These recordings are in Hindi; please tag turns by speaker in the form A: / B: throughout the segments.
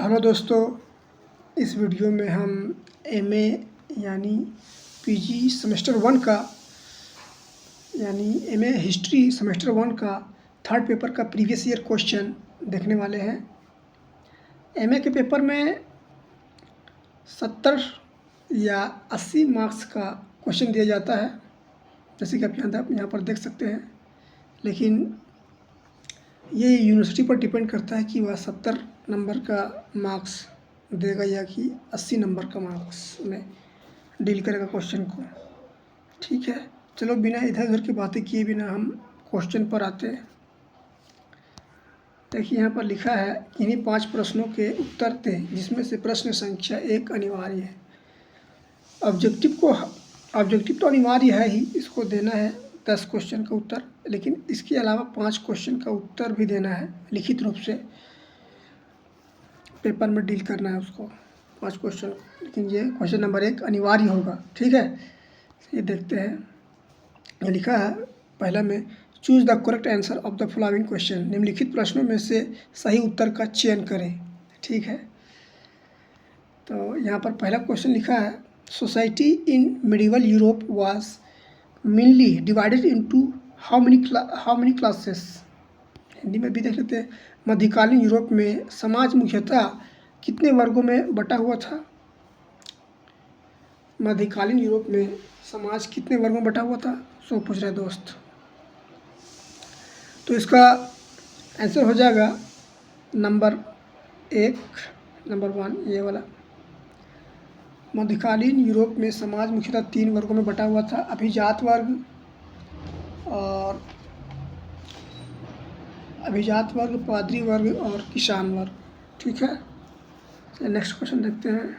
A: हेलो दोस्तों, इस वीडियो में हम एमए यानी पीजी सेमेस्टर 1 का यानी एमए हिस्ट्री सेमेस्टर 1 का थर्ड पेपर का प्रीवियस ईयर क्वेश्चन देखने वाले हैं। एमए के पेपर में 70 या 80 मार्क्स का क्वेश्चन दिया जाता है, जैसे कि आप यहाँ पर देख सकते हैं। लेकिन ये यूनिवर्सिटी पर डिपेंड करता है कि वह 70 नंबर का मार्क्स देगा या कि 80 नंबर का मार्क्स में डील करेगा क्वेश्चन को। ठीक है, चलो बिना इधर उधर की बातें किए बिना हम क्वेश्चन पर आते हैं। देखिए यहाँ पर लिखा है, इन्हीं 5 प्रश्नों के उत्तर दें जिसमें से प्रश्न संख्या 1 अनिवार्य है। ऑब्जेक्टिव तो अनिवार्य है ही, इसको देना है 10 क्वेश्चन का उत्तर, लेकिन इसके अलावा 5 क्वेश्चन का उत्तर भी देना है लिखित रूप से, पेपर में डील करना है उसको 5 क्वेश्चन। लेकिन ये क्वेश्चन नंबर 1 अनिवार्य होगा। ठीक है, ये देखते हैं। ये लिखा है पहला में, choose the correct answer of the following question, निम्नलिखित प्रश्नों में से सही उत्तर का चयन करें। ठीक है, तो यहाँ पर पहला क्वेश्चन लिखा है, society in medieval Europe was mainly divided into how many classes. Hindi में भी देख लेते हैं। मध्यकालीन यूरोप में समाज मुख्यतः कितने वर्गों में बटा हुआ था? मध्यकालीन यूरोप में समाज कितने वर्गों में बटा हुआ था, सो पूछ रहे दोस्त। तो इसका आंसर हो जाएगा नंबर 1 ये वाला। मध्यकालीन यूरोप में समाज मुख्यतः 3 वर्गों में बटा हुआ था, अभिजात वर्ग, पादरी वर्ग और किसान वर्ग। ठीक है, नेक्स्ट क्वेश्चन देखते हैं।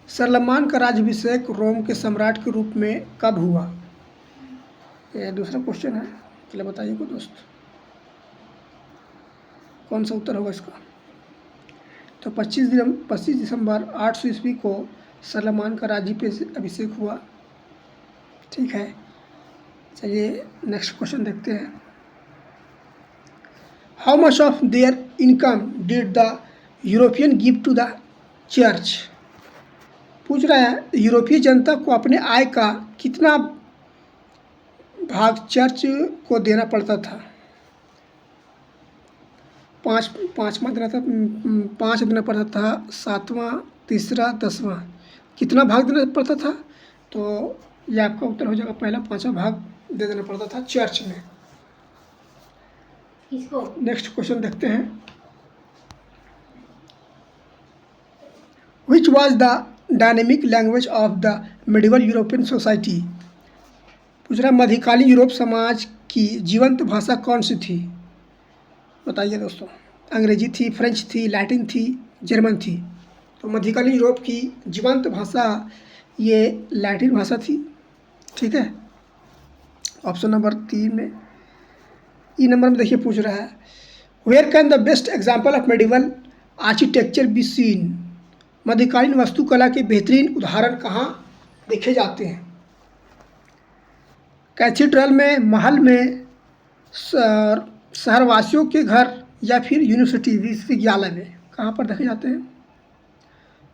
A: सरलमान का राज्याभिषेक रोम के सम्राट के रूप में कब हुआ? ये दूसरा क्वेश्चन है। चलिए बताइए को दोस्त, कौन सा उत्तर होगा इसका? तो 25 दिसंबर 800 ईस्वी को सरलमान का राज्याभिषेक हुआ। ठीक है, चलिए नेक्स्ट क्वेश्चन देखते हैं। How much of their income did the European give to the church? पूछ रहा है, यूरोपीय जनता को अपने आय का कितना भाग चर्च को देना पड़ता था? 5 देना था, 5 देना पड़ता था, 7वां, तीसरा, 10वां, कितना भाग देना पड़ता था? तो ये आपका उत्तर हो जाएगा पहला, 5वां भाग दे देना पड़ता था चर्च में। नेक्स्ट क्वेश्चन देखते हैं। Which was the dynamic language of the medieval European society? पूछ रहा है, मध्यकालीन यूरोप समाज की जीवंत भाषा कौन सी थी? बताइए दोस्तों। अंग्रेजी थी, फ्रेंच थी, लैटिन थी, जर्मन थी? तो मध्यकालीन यूरोप की जीवंत भाषा ये लैटिन भाषा थी। ठीक है, ऑप्शन नंबर 3 में, ई नंबर में देखिए पूछ रहा है, where can the best example of medieval architecture be seen? मध्यकालीन वास्तुकला के बेहतरीन उदाहरण कहाँ देखे जाते हैं? कैथीड्रल में, महल में, शहरवासियों के घर या फिर यूनिवर्सिटी विश्वविद्यालय में, कहाँ पर देखे जाते हैं?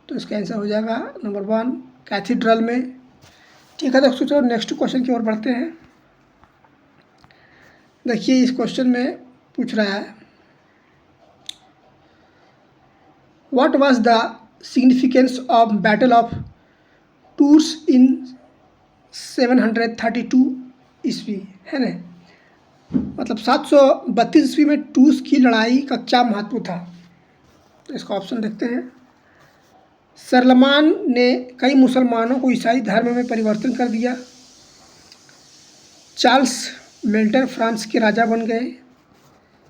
A: तो इसका आंसर हो जाएगा नंबर 1 कैथीड्रल में। ठीक है दोस्तों, चलो नेक्स्ट क्वेश्चन की ओर बढ़ते हैं। देखिए इस क्वेश्चन में पूछ रहा है, what was the significance of battle of Tours in 732 ईस्वी? है ना, मतलब 732 ईस्वी में टूर्स की लड़ाई का क्या महत्व था? तो इसका ऑप्शन देखते हैं। सरलमान ने कई मुसलमानों को ईसाई धर्म में परिवर्तन कर दिया। चार्ल्स मेल्टन फ्रांस के राजा बन गए।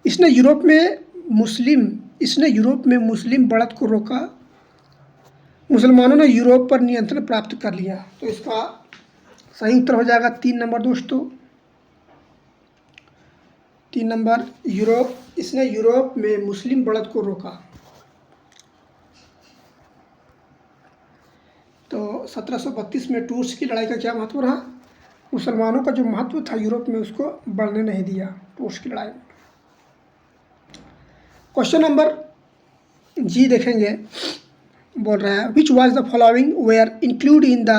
A: इसने यूरोप में मुस्लिम बढ़त को रोका। मुसलमानों ने यूरोप पर नियंत्रण प्राप्त कर लिया। तो इसका सही उत्तर हो जाएगा 3 नंबर दोस्तों। 3 नंबर, इसने यूरोप में मुस्लिम बढ़त को रोका। तो 1732 में टूर्स की लड़ाई का क्या महत्व रहा? मुसलमानों का जो महत्व था यूरोप में, उसको बढ़ने नहीं दिया टूर्स की लड़ाई में। क्वेश्चन नंबर जी देखेंगे, बोल रहा है which was the following were include in the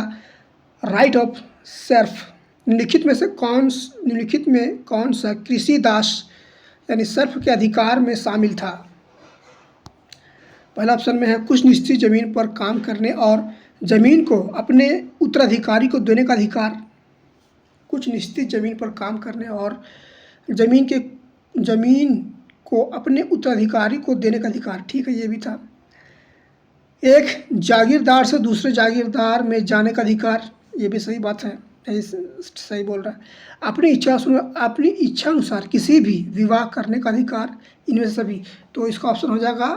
A: right of serf. निम्नलिखित में कौन सा कृषि दास यानी सर्फ के अधिकार में शामिल था। पहला ऑप्शन में है कुछ निश्चित जमीन पर काम करने और जमीन को अपने उत्तराधिकारी को देने का अधिकार। कुछ निश्चित जमीन पर काम करने और जमीन को अपने उत्तराधिकारी को देने का अधिकार, ठीक है, ये भी था। एक जागीरदार से दूसरे जागीरदार में जाने का अधिकार, ये भी सही बात है, सही बोल रहा है। अपनी इच्छा अनुसार किसी भी विवाह करने का अधिकार, इनमें से सभी। तो इसका ऑप्शन हो जाएगा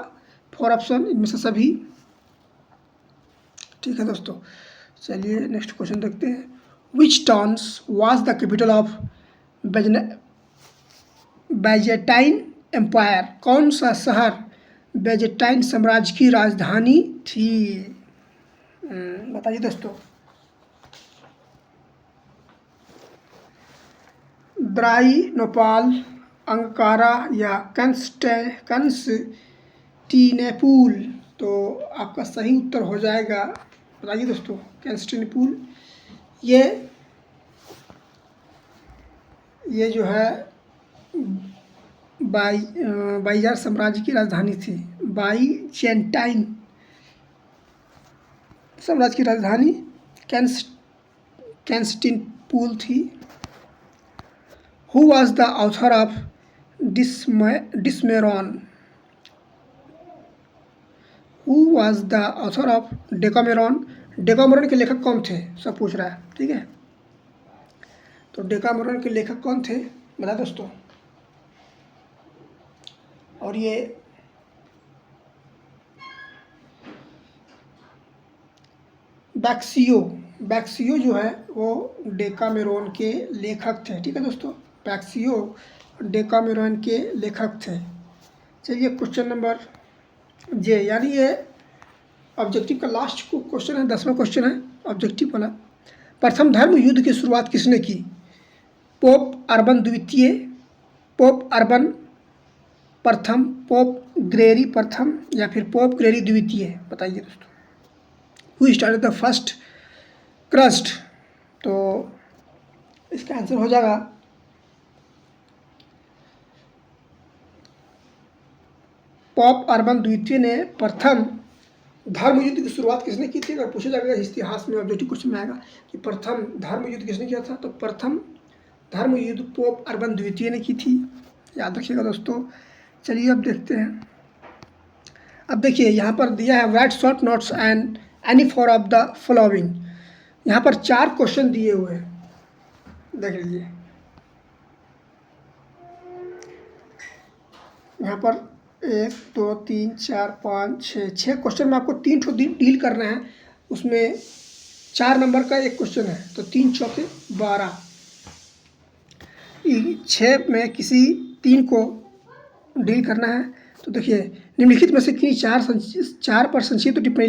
A: 4 ऑप्शन, इनमें से सभी, ठीक है दोस्तों। चलिए नेक्स्ट क्वेश्चन देखते हैं। Which towns was the capital of Byzantine empire. कौन सा शहर बैजेटाइन साम्राज्य की राजधानी थी। बताइए दोस्तों। द्राइनोपाल, अंकारा या कंस्टेंटिनोपुल। तो आपका सही उत्तर हो जाएगा, बताइए दोस्तों, कंस्टेंटिनोपुल। ये जो है बाइजार साम्राज्य की राजधानी थी। बाइजेंटाइन साम्राज्य की राजधानी कंस्टेंटिनोपुल थी। Who was the author of Decameron. Who was the author of Decameron. Decameron के लेखक कौन थे, सब पूछ रहा है, ठीक है। तो डेकामेरॉन के लेखक कौन थे, बता दोस्तों। और ये बैक्सियो जो है वो डेकामेरॉन के लेखक थे, ठीक है दोस्तों। बैक्सियो डेकामेरॉन के लेखक थे। चलिए क्वेश्चन नंबर जे, यानी ये ऑब्जेक्टिव का लास्ट क्वेश्चन है, 10वां क्वेश्चन है ऑब्जेक्टिव वाला। प्रथम धर्म युद्ध की शुरुआत किसने की। पोप अर्बन द्वितीय, पोप अर्बन प्रथम, पोप ग्रेरी प्रथम या फिर पोप ग्रेरी द्वितीय, बताइए दोस्तों। Who started the first crust. तो इसका आंसर हो जाएगा पोप अर्बन द्वितीय ने प्रथम धर्म युद्ध की शुरुआत किसने की थी। अगर पूछा जाएगा इतिहास में ऑब्जेक्टिव क्वेश्चन में आएगा कि प्रथम धर्म युद्ध किसने किया था, तो प्रथम धर्म युद्ध पोप अर्बन द्वितीय ने की थी, याद रखिएगा दोस्तों। चलिए अब देखते हैं। अब देखिए यहाँ पर दिया है right short notes and any four of the following. यहाँ पर 4 क्वेश्चन दिए हुए हैं, देख लीजिए। यहाँ पर 1 2 3 4 5 6 क्वेश्चन में आपको 3 ठो डील करना है। उसमें 4 नंबर का एक क्वेश्चन है, तो 3 चौके 12। 6 में किसी 3 को डील करना है। तो देखिए निम्नलिखित में से किन्हीं 4 पर संक्षिप्त टिप्पणी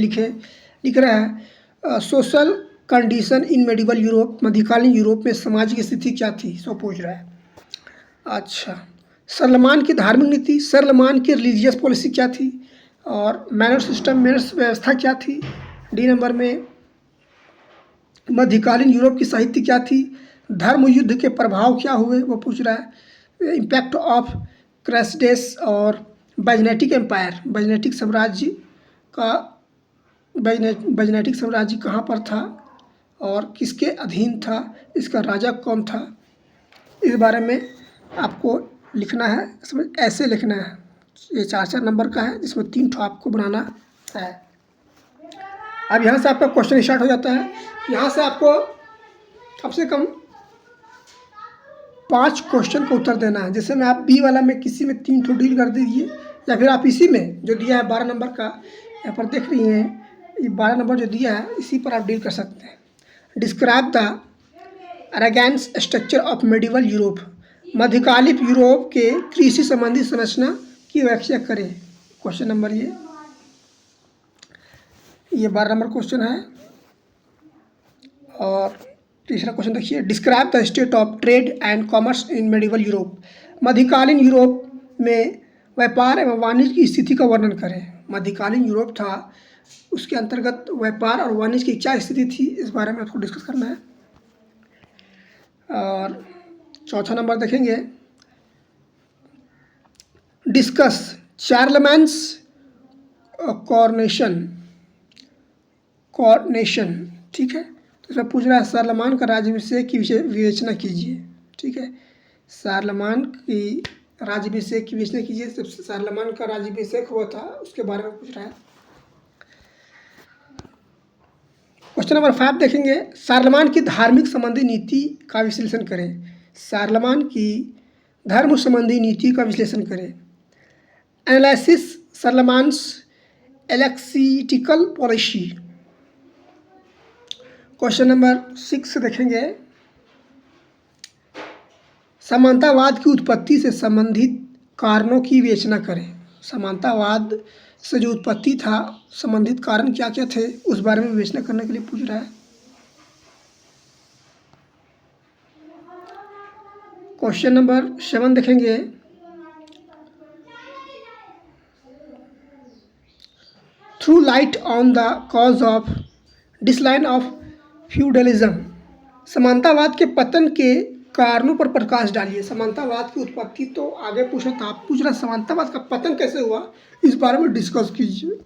A: लिख रहा है। Social condition in medieval Europe. मध्यकालीन यूरोप में सामाजिक स्थिति क्या थी, सो पूछ रहा है। अच्छा, सरलमान की धार्मिक नीति, सरलमान की रिलीजियस पॉलिसी क्या थी, और मैनर सिस्टम, मैनर्स व्यवस्था क्या थी। डी नंबर में मध्यकालीन यूरोप की साहित्य क्या थी, धर्म युद्ध के प्रभाव क्या हुए, वो पूछ रहा है। इम्पैक्ट ऑफ क्रैसडेस और बैजनेटिक एम्पायर, बैजनेटिक साम्राज्य कहाँ पर था और किसके अधीन था, इसका राजा कौन था, इस बारे में आपको लिखना है। इसमें ऐसे लिखना है। ये 4 नंबर का है, जिसमें 3 ठो आपको बनाना है। अब यहाँ से आपका क्वेश्चन स्टार्ट हो जाता है। यहाँ से आपको कम से कम 5 क्वेश्चन का उत्तर देना है। जैसे मैं आप बी वाला में किसी में 3 ठो डील कर दीजिए, या फिर आप इसी में जो दिया है 12 नंबर का, यहाँ पर देख रही हैं, ये 12 नंबर जो दिया है इसी पर आप डील कर सकते हैं। डिस्क्राइब द अरेगेंस स्ट्रक्चर ऑफ मेडिवल यूरोप। मध्यकालीन यूरोप के कृषि संबंधी संरचना की व्याख्या करें। क्वेश्चन नंबर ये 12 नंबर क्वेश्चन है। और तीसरा क्वेश्चन देखिए, describe the state of trade and commerce in medieval Europe. मध्यकालीन यूरोप में व्यापार एवं वाणिज्य की स्थिति का वर्णन करें। मध्यकालीन यूरोप था, उसके अंतर्गत व्यापार और वाणिज्य की क्या स्थिति थी, इस बारे में आपको डिस्कस करना है। और चौथा नंबर देखेंगे, डिस्कस चार्लमैन्स कॉरनेशन। ठीक है, तो इसमें पूछ रहा है शार्लमान का राज्याभिषेक की विवेचना कीजिए। ठीक है, शार्लमान की राज्याभिषेक की विवेचना कीजिए। जब शार्लमान का राज्याभिषेक हुआ था उसके बारे में पूछ रहा है। क्वेश्चन नंबर 5 देखेंगे, शार्लमान की धार्मिक संबंधी नीति का विश्लेषण करें। शार्लमान की धर्म संबंधी नीति का विश्लेषण करें। Analysis Charlemagne's ecclesiastical policy. Question number 6 देखेंगे, समानतावाद की उत्पत्ति से संबंधित कारणों की विवेचना करें। समानतावाद से जो उत्पत्ति था, संबंधित कारण क्या क्या थे, उस बारे में विवेचना करने के लिए पूछ रहा है। क्वेश्चन नंबर 7 देखेंगे, throw light on the cause of decline of feudalism. समानतावाद के पतन के कारणों पर प्रकाश डालिए। समानतावाद की उत्पत्ति तो आगे पूछा था, आप पूछ रहा समानतावाद का पतन कैसे हुआ, इस बारे में डिस्कस कीजिए।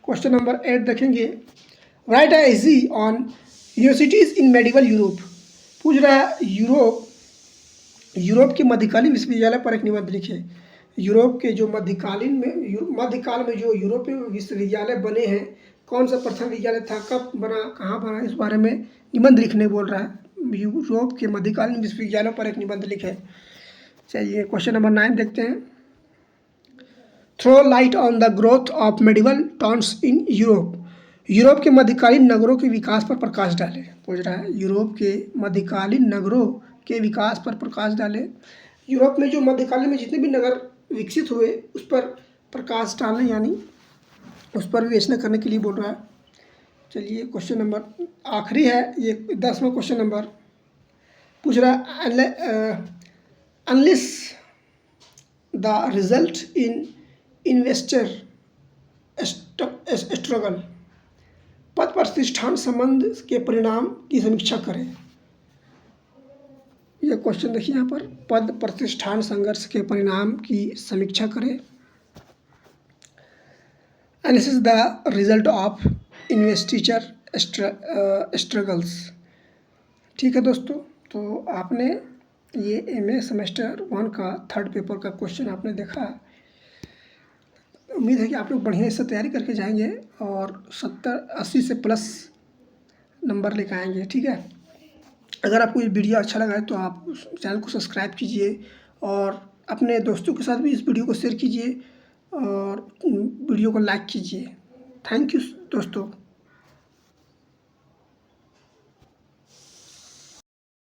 A: क्वेश्चन नंबर 8 देखेंगे, right A essay on universities in medieval Europe. पूछ रहा है यूरोप के मध्यकालीन विश्वविद्यालय पर एक निबंध लिखे। यूरोप के जो मध्यकाल में जो यूरोपीय विश्वविद्यालय बने हैं, कौन सा प्रथम विद्यालय था, कब बना, कहाँ बना, इस बारे में निबंध लिखने बोल रहा है। यूरोप के मध्यकालीन विश्वविद्यालयों पर एक निबंध लिखे। चलिए क्वेश्चन नंबर 9 देखते हैं, throw light on the growth of medieval towns in Europe. Europe के मध्यकालीन नगरों के विकास पर प्रकाश डाले। पूछ रहा है यूरोप के मध्यकालीन नगरों के विकास पर प्रकाश डाले। यूरोप में जो मध्यकालीन में जितने भी नगर विकसित हुए उस पर प्रकाश डालने, यानी उस पर विवेचना करने के लिए बोल रहा है। चलिए क्वेश्चन नंबर आखिरी है, ये 10वां क्वेश्चन नंबर पूछ रहा है, unless the result in investor struggle. पद प्रतिष्ठान संबंध के परिणाम की समीक्षा करें। यह क्वेश्चन देखिए यहाँ पर, पद प्रतिष्ठान संघर्ष के परिणाम की समीक्षा करें। Analysis the result of investiture struggles. ठीक है दोस्तों, तो आपने ये एमए सेमेस्टर 1 का 3rd पेपर का क्वेश्चन आपने देखा। उम्मीद है कि आप लोग बढ़िया इससे तैयारी करके जाएंगे और 70-80 से प्लस नंबर लेकर आएंगे। ठीक है, अगर आपको ये वीडियो अच्छा लगा है तो आप चैनल को सब्सक्राइब कीजिए और अपने दोस्तों के साथ भी इस वीडियो को शेयर कीजिए और वीडियो को लाइक कीजिए। थैंक यू दोस्तों।